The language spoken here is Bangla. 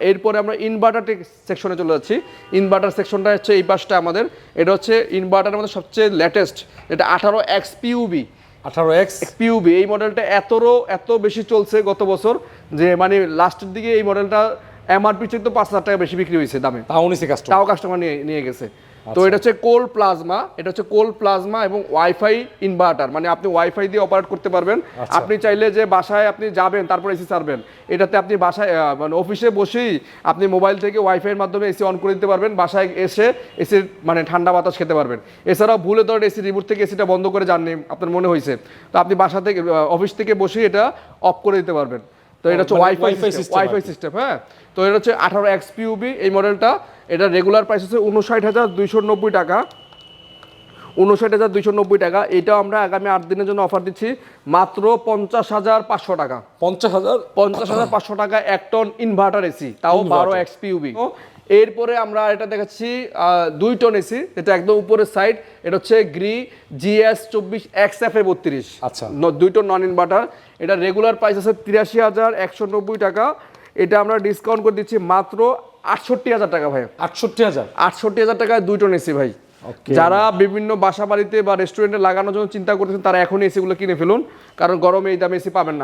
এরপরে আমরা ইনভার্টার সেকশনে চলে যাচ্ছি। ইনভার্টার সেকশনটা হচ্ছে এই পাশটা আমাদের, এটা হচ্ছে ইনভার্টারের মধ্যে সবচেয়ে লেটেস্ট, এটা 18X PUB। 18X PUB এই মডেলটা এত বেশি চলছে গত বছর, যে মানে লাস্টের দিকে এই মডেলটা এমআরপি চেয়ে তো 5,000 টাকা বেশি বিক্রি হয়েছে দামে, তাও কাস্টমার নিয়ে গেছে। তো এটা হচ্ছে কোল প্লাজমা, এটা হচ্ছে কোল প্লাজমা এবং ওয়াইফাই ইনভার্টার, মানে আপনি ওয়াইফাই দিয়ে অপারেট করতে পারবেন। আপনি চাইলে যে বাসায় আপনি যাবেন তারপর এসি ছাড়বেন, এটাতে আপনি বাসায় মানে অফিসে বসেই আপনি মোবাইল থেকে ওয়াইফাইয়ের মাধ্যমে এসি অন করে দিতে পারবেন, বাসায় এসে এসির মানে ঠান্ডা বাতাস খেতে পারবেন। এছাড়াও ভুলে ধরেন এসি রিমোট থেকে এসিটা বন্ধ করে যাননি, আপনার মনে হয়েছে, তো আপনি বাসা থেকে অফিস থেকে বসেই এটা অফ করে দিতে পারবেন। তো এটা হচ্ছে ওয়াইফাই সিস্টেম। হ্যাঁ, তো এটা হচ্ছে 18X PUB এই মডেলটা। এটা রেগুলার প্রাইস হচ্ছে 59,290 টাকা, 59,290 টাকা। এটা আমরা আগামী 8 দিনের জন্য অফার দিচ্ছি মাত্র 50,500 টাকা। 50,500 টাকা 1 টন ইনভার্টার এসি, তাও 12X PUB। এরপরে আমরা এটা দেখাচ্ছি 2 টন এসি, এটা একদম উপরের সাইড, এটা হচ্ছে গ্রি GS 24 XFA32। আচ্ছা, 2 টন নন ইনভার্টার। এটা রেগুলার প্রাইস আছে 83,190 টাকা, এটা আমরা ডিসকাউন্ট করে দিচ্ছি মাত্র 68,000 টাকা ভাই। 68,000 টাকায় 2 টন এসি ভাই। যারা বিভিন্ন বাসা বাড়িতে বা রেস্টুরেন্টে লাগানোর জন্য চিন্তা করতেছেন তারা এখন এসিগুলো কিনে ফেলুন, কারণ গরমে এই দামে এসি পাবেন না।